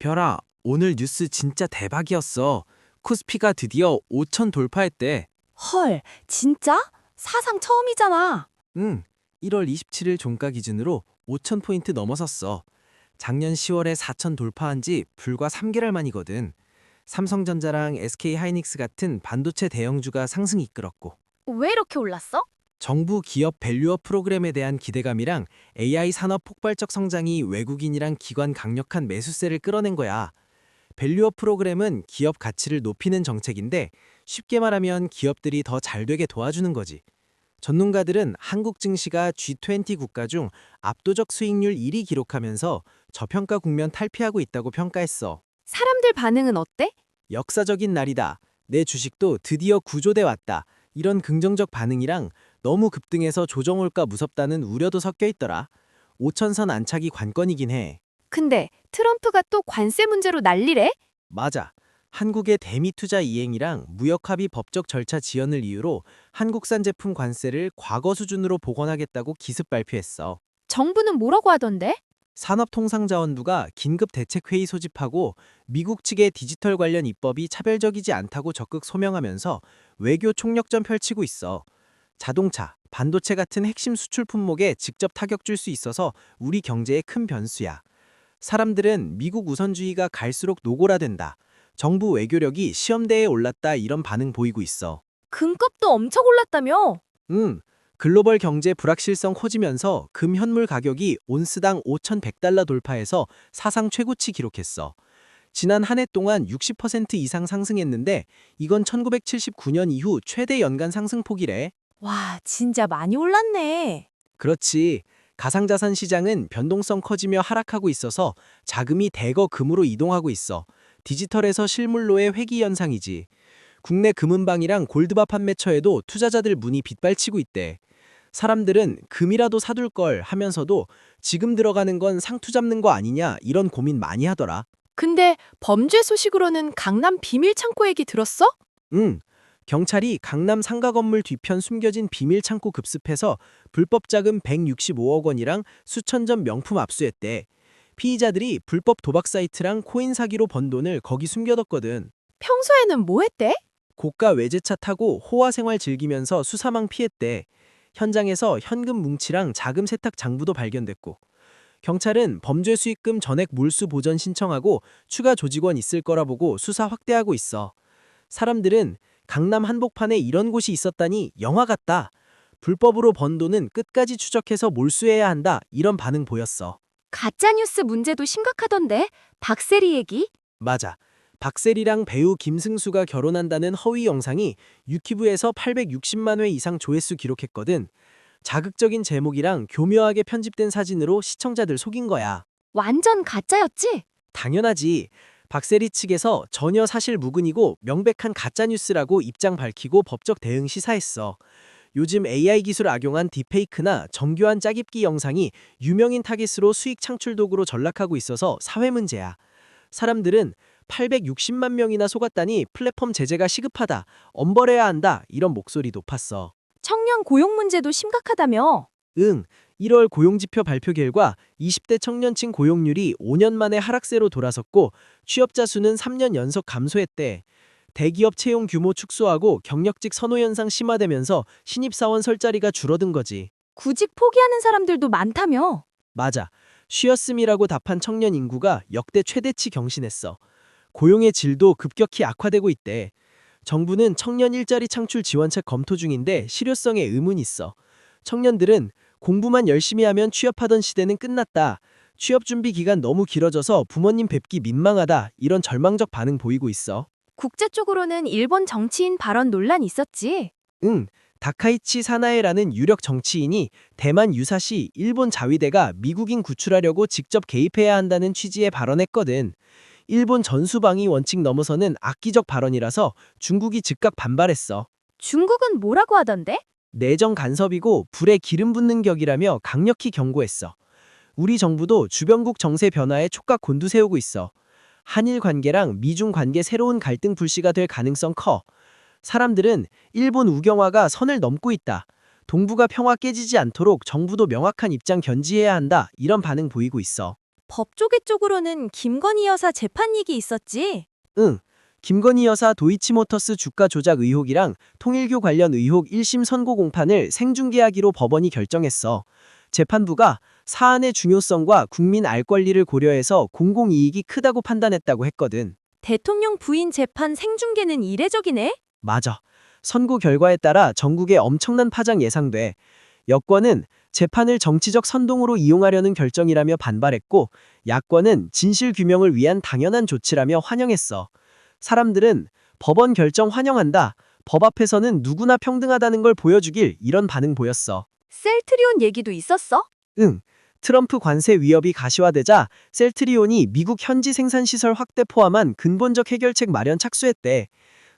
별아, 오늘 뉴스 진짜 대박이었어. 코스피가 드디어 5천 돌파했대. 헐, 진짜? 사상 처음이잖아. 응, 1월 27일 종가 기준으로 5천 포인트 넘어섰어. 작년 10월에 4천 돌파한 지 불과 3개월 만이거든. 삼성전자랑 SK하이닉스 같은 반도체 대형주가 상승 이끌었고, 왜 이렇게 올랐어? 정부 기업 밸류업 프로그램에 대한 기대감이랑 AI 산업 폭발적 성장이 외국인이랑 기관 강력한 매수세를 끌어낸 거야. 밸류업 프로그램은 기업 가치를 높이는 정책인데 쉽게 말하면 기업들이 더 잘되게 도와주는 거지. 전문가들은 한국 증시가 G20 국가 중 압도적 수익률 1위 기록하면서 저평가 국면 탈피하고 있다고 평가했어. 사람들 반응은 어때? 역사적인 날이다. 내 주식도 드디어 구조돼 왔다. 이런 긍정적 반응이랑 너무 급등해서 조정 올까 무섭다는 우려도 섞여 있더라. 5천선 안착이 관건이긴 해. 근데 트럼프가 또 관세 문제로 난리래? 맞아. 한국의 대미 투자 이행이랑 무역 합의 법적 절차 지연을 이유로 한국산 제품 관세를 과거 수준으로 복원하겠다고 기습 발표했어. 정부는 뭐라고 하던데? 산업통상자원부가 긴급 대책회의 소집하고 미국 측의 디지털 관련 입법이 차별적이지 않다고 적극 소명하면서 외교 총력전 펼치고 있어. 자동차, 반도체 같은 핵심 수출 품목에 직접 타격 줄 수 있어서 우리 경제에 큰 변수야. 사람들은 미국 우선주의가 갈수록 노골화된다. 정부 외교력이 시험대에 올랐다 이런 반응 보이고 있어. 금값도 엄청 올랐다며? 글로벌 경제 불확실성 커지면서 금 현물 가격이 온스당 5,100달러 돌파해서 사상 최고치 기록했어. 지난 한 해 동안 60% 이상 상승했는데 이건 1979년 이후 최대 연간 상승폭이래. 와, 진짜 많이 올랐네. 그렇지. 가상자산 시장은 변동성 커지며 하락하고 있어서 자금이 대거 금으로 이동하고 있어. 디지털에서 실물로의 회귀 현상이지. 국내 금은방이랑 골드바 판매처에도 투자자들 문이 빗발치고 있대. 사람들은 금이라도 사둘 걸 하면서도 지금 들어가는 건 상투 잡는 거 아니냐 이런 고민 많이 하더라. 근데 범죄 소식으로는 강남 비밀 창고 얘기 들었어? 응. 경찰이 강남 상가 건물 뒤편 숨겨진 비밀 창고 급습해서 불법 자금 165억 원이랑 수천 점 명품 압수했대. 피의자들이 불법 도박 사이트랑 코인 사기로 번 돈을 거기 숨겨뒀거든. 평소에는 뭐 했대? 고가 외제차 타고 호화 생활 즐기면서 수사망 피했대. 현장에서 현금 뭉치랑 자금 세탁 장부도 발견됐고. 경찰은 범죄 수익금 전액 몰수 보전 신청하고 추가 조직원 있을 거라 보고 수사 확대하고 있어. 사람들은 강남 한복판에 이런 곳이 있었다니 영화 같다. 불법으로 번 돈은 끝까지 추적해서 몰수해야 한다. 이런 반응 보였어. 가짜뉴스 문제도 심각하던데? 박세리 얘기? 맞아. 박세리랑 배우 김승수가 결혼한다는 허위 영상이 유튜브에서 860만 회 이상 조회수 기록했거든. 자극적인 제목이랑 교묘하게 편집된 사진으로 시청자들 속인 거야. 완전 가짜였지? 당연하지. 박세리 측에서 전혀 사실 무근이고 명백한 가짜뉴스라고 입장 밝히고 법적 대응 시사했어. 요즘 AI 기술 악용한 딥페이크나 정교한 짜깁기 영상이 유명인 타깃으로 수익 창출 도구로 전락하고 있어서 사회 문제야. 사람들은 860만 명이나 속았다니 플랫폼 제재가 시급하다, 엄벌해야 한다 이런 목소리 높았어. 청년 고용 문제도 심각하다며? 1월 고용지표 발표 결과 20대 청년층 고용률이 5년 만에 하락세로 돌아섰고 취업자 수는 3년 연속 감소했대. 대기업 채용 규모 축소하고 경력직 선호 현상 심화되면서 신입사원 설 자리가 줄어든 거지. 구직 포기하는 사람들도 많다며? 맞아. 쉬었음이라고 답한 청년 인구가 역대 최대치 경신했어. 고용의 질도 급격히 악화되고 있대. 정부는 청년 일자리 창출 지원책 검토 중인데 실효성에 의문이 있어. 청년들은 공부만 열심히 하면 취업하던 시대는 끝났다. 취업 준비 기간 너무 길어져서 부모님 뵙기 민망하다. 이런 절망적 반응 보이고 있어. 국제 쪽으로는 일본 정치인 발언 논란 있었지. 다카이치 사나에라는 유력 정치인이 대만 유사시 일본 자위대가 미국인 구출하려고 직접 개입해야 한다는 취지의 발언했거든. 일본 전수방위 원칙 넘어서는 악기적 발언이라서 중국이 즉각 반발했어. 중국은 뭐라고 하던데? 내정 간섭이고 불에 기름 붓는 격이라며 강력히 경고했어. 우리 정부도 주변국 정세 변화에 촉각 곤두세우고 있어. 한일 관계랑 미중 관계 새로운 갈등 불씨가 될 가능성 커. 사람들은 일본 우경화가 선을 넘고 있다. 동북아 평화 깨지지 않도록 정부도 명확한 입장 견지해야 한다. 이런 반응 보이고 있어. 법조계 쪽으로는 김건희 여사 재판 얘기 있었지? 응. 김건희 여사 도이치모터스 주가 조작 의혹이랑 통일교 관련 의혹 1심 선고 공판을 생중계하기로 법원이 결정했어. 재판부가 사안의 중요성과 국민 알 권리를 고려해서 공공이익이 크다고 판단했다고 했거든. 대통령 부인 재판 생중계는 이례적이네? 맞아. 선고 결과에 따라 전국에 엄청난 파장 예상돼. 여권은 재판을 정치적 선동으로 이용하려는 결정이라며 반발했고, 야권은 진실 규명을 위한 당연한 조치라며 환영했어. 사람들은 법원 결정 환영한다. 법 앞에서는 누구나 평등하다는 걸 보여주길 이런 반응 보였어. 셀트리온 얘기도 있었어? 응. 트럼프 관세 위협이 가시화되자 셀트리온이 미국 현지 생산시설 확대 포함한 근본적 해결책 마련 착수했대.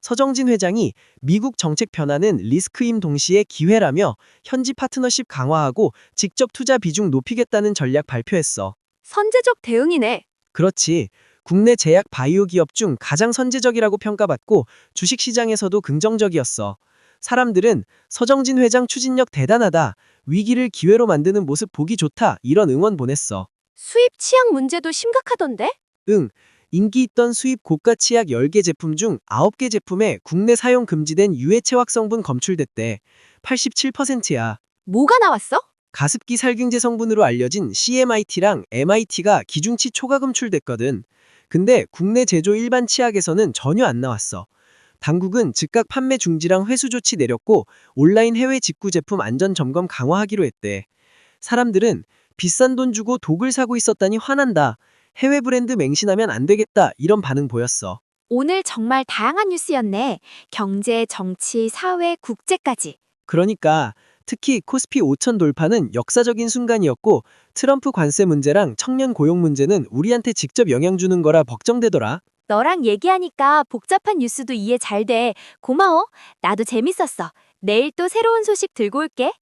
서정진 회장이 미국 정책 변화는 리스크임 동시에 기회라며 현지 파트너십 강화하고 직접 투자 비중 높이겠다는 전략 발표했어. 선제적 대응이네. 그렇지. 국내 제약 바이오 기업 중 가장 선제적이라고 평가받고 주식시장에서도 긍정적이었어. 사람들은 서정진 회장 추진력 대단하다. 위기를 기회로 만드는 모습 보기 좋다. 이런 응원 보냈어. 수입 치약 문제도 심각하던데? 응. 인기 있던 수입 고가 치약 10개 제품 중 9개 제품에 국내 사용 금지된 유해체화 성분 검출됐대. 87%야. 뭐가 나왔어? 가습기 살균제 성분으로 알려진 CMIT랑 MIT가 기준치 초과 검출됐거든. 근데 국내 제조 일반 치약에서는 전혀 안 나왔어. 당국은 즉각 판매 중지랑 회수 조치 내렸고 온라인 해외 직구 제품 안전 점검 강화하기로 했대. 사람들은 비싼 돈 주고 독을 사고 있었다니 화난다. 해외 브랜드 맹신하면 안 되겠다. 이런 반응 보였어. 오늘 정말 다양한 뉴스였네. 경제, 정치, 사회, 국제까지. 그러니까 특히 코스피 5천 돌파는 역사적인 순간이었고 트럼프 관세 문제랑 청년 고용 문제는 우리한테 직접 영향 주는 거라 걱정되더라. 너랑 얘기하니까 복잡한 뉴스도 이해 잘 돼. 고마워. 나도 재밌었어. 내일 또 새로운 소식 들고 올게.